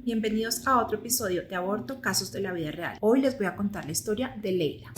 bienvenidos a otro episodio de Aborto, Casos de la Vida Real. Hoy les voy a contar la historia de Leila.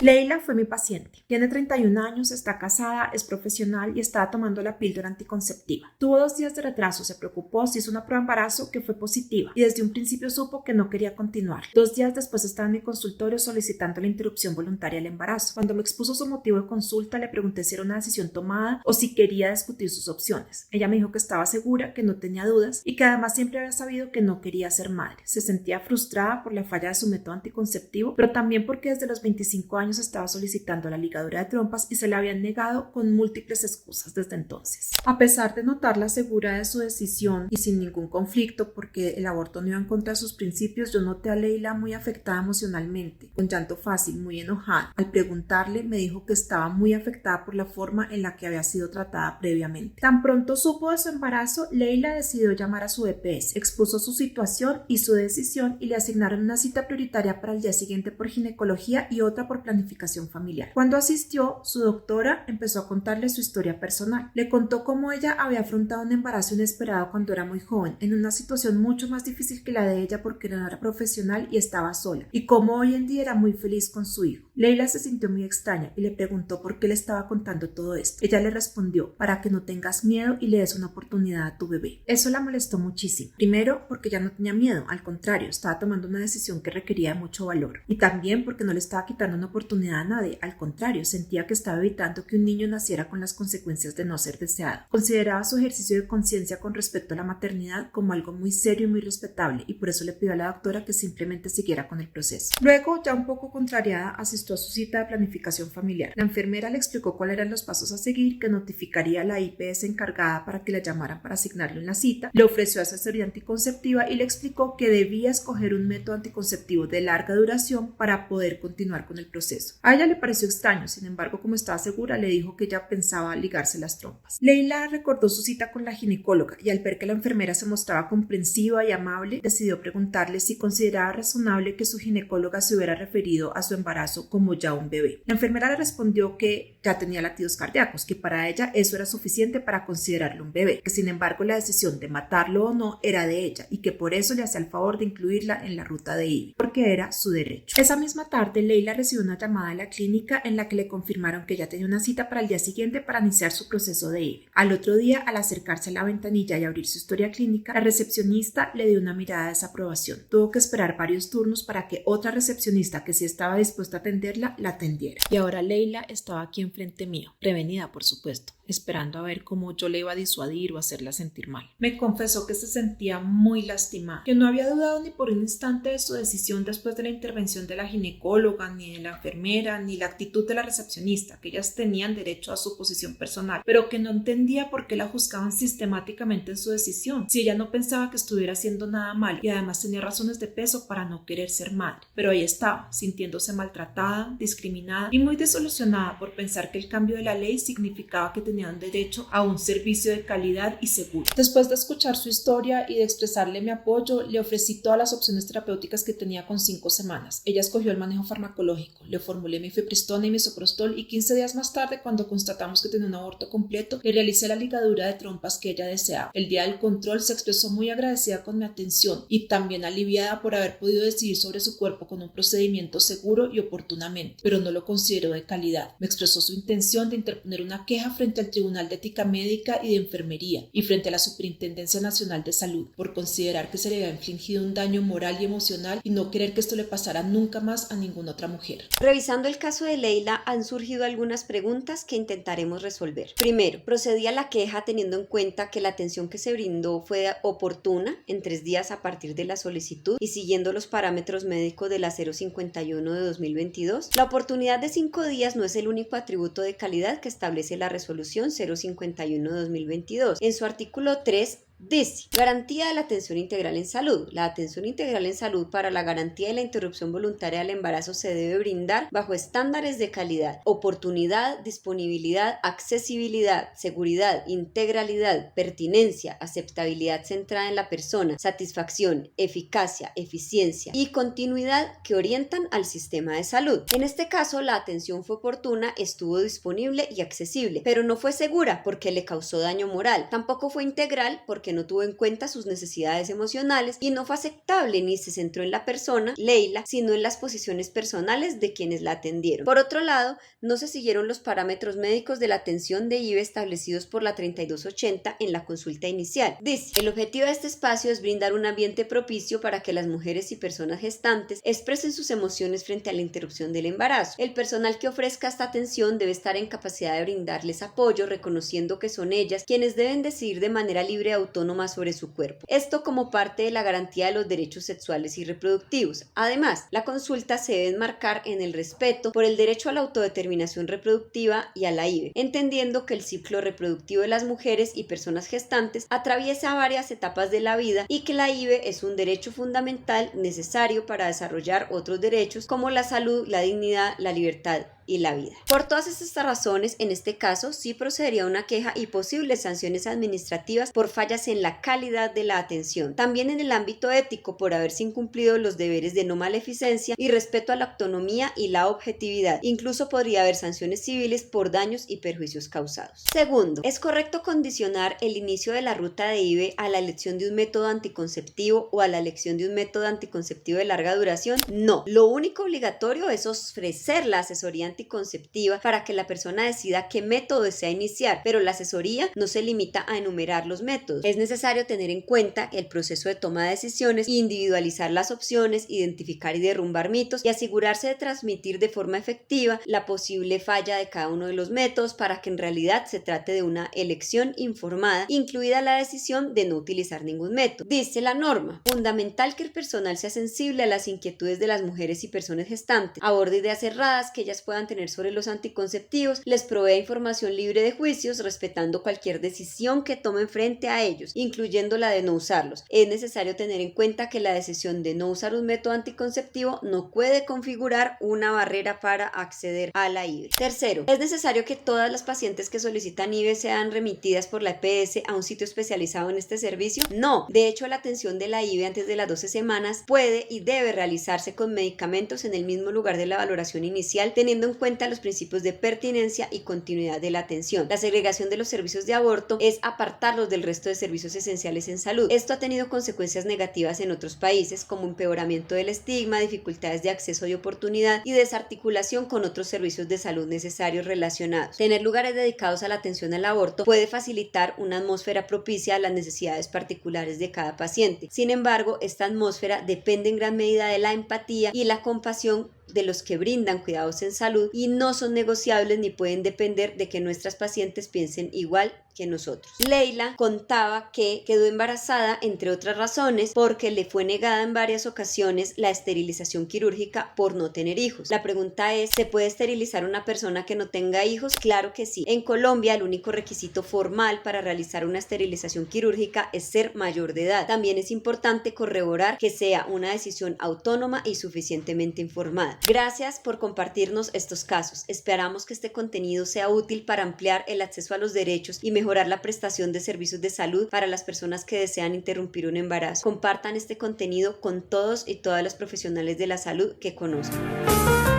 Leila fue mi paciente. Tiene 31 años, está casada, es profesional y estaba tomando la píldora anticonceptiva. Tuvo 2 días de retraso, se preocupó, se hizo una prueba de embarazo que fue positiva y desde un principio supo que no quería continuar. 2 días después estaba en mi consultorio solicitando la interrupción voluntaria del embarazo. Cuando me expuso su motivo de consulta, le pregunté si era una decisión tomada o si quería discutir sus opciones. Ella me dijo que estaba segura, que no tenía dudas y que además siempre había sabido que no quería ser madre. Se sentía frustrada por la falla de su método anticonceptivo, pero también porque desde los 25 años estaba solicitando la ligadura de trompas y se le habían negado con múltiples excusas desde entonces. A pesar de notarla segura de su decisión y sin ningún conflicto porque el aborto no iba en contra de sus principios, yo noté a Leila muy afectada emocionalmente, con llanto fácil, muy enojada. Al preguntarle me dijo que estaba muy afectada por la forma en la que había sido tratada previamente. Tan pronto supo de su embarazo, Leila decidió llamar a su EPS, expuso su situación y su decisión y le asignaron una cita prioritaria para el día siguiente por ginecología y otra por planificación familiar. Cuando asistió, su doctora empezó a contarle su historia personal. Le contó cómo ella había afrontado un embarazo inesperado cuando era muy joven, en una situación mucho más difícil que la de ella porque no era profesional y estaba sola, y cómo hoy en día era muy feliz con su hijo. Leila se sintió muy extraña y le preguntó por qué le estaba contando todo esto. Ella le respondió: para que no tengas miedo y le des una oportunidad a tu bebé. Eso la molestó muchísimo. Primero, porque ya no tenía miedo, al contrario, estaba tomando una decisión que requería mucho valor. Y también porque no le estaba quitando una oportunidad a nadie, al contrario, sentía que estaba evitando que un niño naciera con las consecuencias de no ser deseado. Consideraba su ejercicio de conciencia con respecto a la maternidad como algo muy serio y muy respetable, y por eso le pidió a la doctora que simplemente siguiera con el proceso. Luego, ya un poco contrariada, asistió a su cita de planificación familiar. La enfermera le explicó cuáles eran los pasos a seguir, que notificaría a la IPS encargada para que la llamaran para asignarle una cita, le ofreció asesoría anticonceptiva y le explicó que debía escoger un método anticonceptivo de larga duración para poder continuar con el proceso. A ella le pareció extraño, sin embargo, como estaba segura, le dijo que ella pensaba ligarse las trompas. Leila recordó su cita con la ginecóloga y al ver que la enfermera se mostraba comprensiva y amable, decidió preguntarle si consideraba razonable que su ginecóloga se hubiera referido a su embarazo como ya un bebé. La enfermera le respondió que ya tenía latidos cardíacos, que para ella eso era suficiente para considerarlo un bebé, que sin embargo la decisión de matarlo o no era de ella y que por eso le hacía el favor de incluirla en la ruta de IVI, porque era su derecho. Esa misma tarde, Leila recibió una llamada de la clínica en la que le confirmaron que ya tenía una cita para el día siguiente para iniciar su proceso de IVI. Al otro día, al acercarse a la ventanilla y abrir su historia clínica, la recepcionista le dio una mirada de desaprobación. Tuvo que esperar varios turnos para que otra recepcionista que sí estaba dispuesta a atenderla, la atendiera. Y ahora Leila estaba aquí enfrente mío, prevenida por supuesto, esperando a ver cómo yo le iba a disuadir o hacerla sentir mal. Me confesó que se sentía muy lastimada, que no había dudado ni por un instante de su decisión después de la intervención de la ginecóloga, ni de la enfermera, ni la actitud de la recepcionista, que ellas tenían derecho a su posición personal, pero que no entendía por qué la juzgaban sistemáticamente en su decisión, si ella no pensaba que estuviera haciendo nada mal y además tenía razones de peso para no querer ser madre. Pero ahí estaba, sintiéndose maltratada, discriminada y muy desilusionada por pensar que el cambio de la ley significaba que tenían derecho a un servicio de calidad y seguro. Después de escuchar su historia y de expresarle mi apoyo, le ofrecí todas las opciones terapéuticas que tenía con 5 semanas. Ella escogió el manejo farmacológico, le formulé mifepristona y misoprostol y 15 días más tarde, cuando constatamos que tenía un aborto completo, le realicé la ligadura de trompas que ella deseaba. El día del control se expresó muy agradecida con mi atención y también aliviada por haber podido decidir sobre su cuerpo con un procedimiento seguro y oportunamente, pero no lo consideró de calidad. Me expresó su intención de interponer una queja frente al Tribunal de Ética Médica y de Enfermería y frente a la Superintendencia Nacional de Salud por considerar que se le había infligido un daño moral y emocional y no querer que esto le pasara nunca más a ninguna otra mujer. Revisando el caso de Leila, han surgido algunas preguntas que intentaremos resolver. Primero, ¿procedí a la queja teniendo en cuenta que la atención que se brindó fue oportuna en 3 días a partir de la solicitud y siguiendo los parámetros médicos de la 051 de 2022? La oportunidad de 5 días no es el único atributo de calidad que establece la resolución 051 de 2022. En su artículo 3 Dice, garantía de la atención integral en salud. La atención integral en salud para la garantía de la interrupción voluntaria del embarazo se debe brindar bajo estándares de calidad, oportunidad, disponibilidad, accesibilidad, seguridad, integralidad, pertinencia, aceptabilidad centrada en la persona, satisfacción, eficacia, eficiencia y continuidad que orientan al sistema de salud. En este caso, la atención fue oportuna, estuvo disponible y accesible, pero no fue segura porque le causó daño moral. Tampoco fue integral porque no tuvo en cuenta sus necesidades emocionales y no fue aceptable ni se centró en la persona, Leila, sino en las posiciones personales de quienes la atendieron. Por otro lado, no se siguieron los parámetros médicos de la atención de IVE establecidos por la 3280 en la consulta inicial. Dice, el objetivo de este espacio es brindar un ambiente propicio para que las mujeres y personas gestantes expresen sus emociones frente a la interrupción del embarazo. El personal que ofrezca esta atención debe estar en capacidad de brindarles apoyo, reconociendo que son ellas quienes deben decidir de manera libre y autónoma sobre su cuerpo. Esto como parte de la garantía de los derechos sexuales y reproductivos. Además, la consulta se debe enmarcar en el respeto por el derecho a la autodeterminación reproductiva y a la IVE, entendiendo que el ciclo reproductivo de las mujeres y personas gestantes atraviesa varias etapas de la vida y que la IVE es un derecho fundamental necesario para desarrollar otros derechos como la salud, la dignidad, la libertad y la vida. Por todas estas razones, en este caso, sí procedería una queja y posibles sanciones administrativas por fallas en la calidad de la atención. También en el ámbito ético, por haberse incumplido los deberes de no maleficencia y respeto a la autonomía y la objetividad. Incluso podría haber sanciones civiles por daños y perjuicios causados. Segundo, ¿es correcto condicionar el inicio de la ruta de IVE a la elección de un método anticonceptivo o a la elección de un método anticonceptivo de larga duración? No. Lo único obligatorio es ofrecer la asesoría anticonceptiva para que la persona decida qué método desea iniciar, pero la asesoría no se limita a enumerar los métodos. Es necesario tener en cuenta el proceso de toma de decisiones, individualizar las opciones, identificar y derrumbar mitos y asegurarse de transmitir de forma efectiva la posible falla de cada uno de los métodos para que en realidad se trate de una elección informada, incluida la decisión de no utilizar ningún método. Dice la norma, fundamental que el personal sea sensible a las inquietudes de las mujeres y personas gestantes, aborde ideas erradas que ellas puedan tener sobre los anticonceptivos, les provea información libre de juicios, respetando cualquier decisión que tomen frente a ellos, incluyendo la de no usarlos. Es necesario tener en cuenta que la decisión de no usar un método anticonceptivo no puede configurar una barrera para acceder a la IVE. Tercero, es necesario que todas las pacientes que solicitan IVE sean remitidas por la EPS a un sitio especializado en este servicio. No, de hecho la atención de la IVE antes de las 12 semanas puede y debe realizarse con medicamentos en el mismo lugar de la valoración inicial, teniendo en cuenta los principios de pertinencia y continuidad de la atención. La segregación de los servicios de aborto es apartarlos del resto de servicios esenciales en salud. Esto ha tenido consecuencias negativas en otros países, como empeoramiento del estigma, dificultades de acceso y oportunidad y desarticulación con otros servicios de salud necesarios relacionados. Tener lugares dedicados a la atención al aborto puede facilitar una atmósfera propicia a las necesidades particulares de cada paciente. Sin embargo, esta atmósfera depende en gran medida de la empatía y la compasión de los que brindan cuidados en salud y no son negociables ni pueden depender de que nuestras pacientes piensen igual que nosotros. Leila contaba que quedó embarazada, entre otras razones, porque le fue negada en varias ocasiones la esterilización quirúrgica por no tener hijos. La pregunta es, ¿se puede esterilizar una persona que no tenga hijos? Claro que sí. En Colombia, el único requisito formal para realizar una esterilización quirúrgica es ser mayor de edad. También es importante corroborar que sea una decisión autónoma y suficientemente informada. Gracias por compartirnos estos casos. Esperamos que este contenido sea útil para ampliar el acceso a los derechos y mejorar la prestación de servicios de salud para las personas que desean interrumpir un embarazo. Compartan este contenido con todos y todas los profesionales de la salud que conozcan.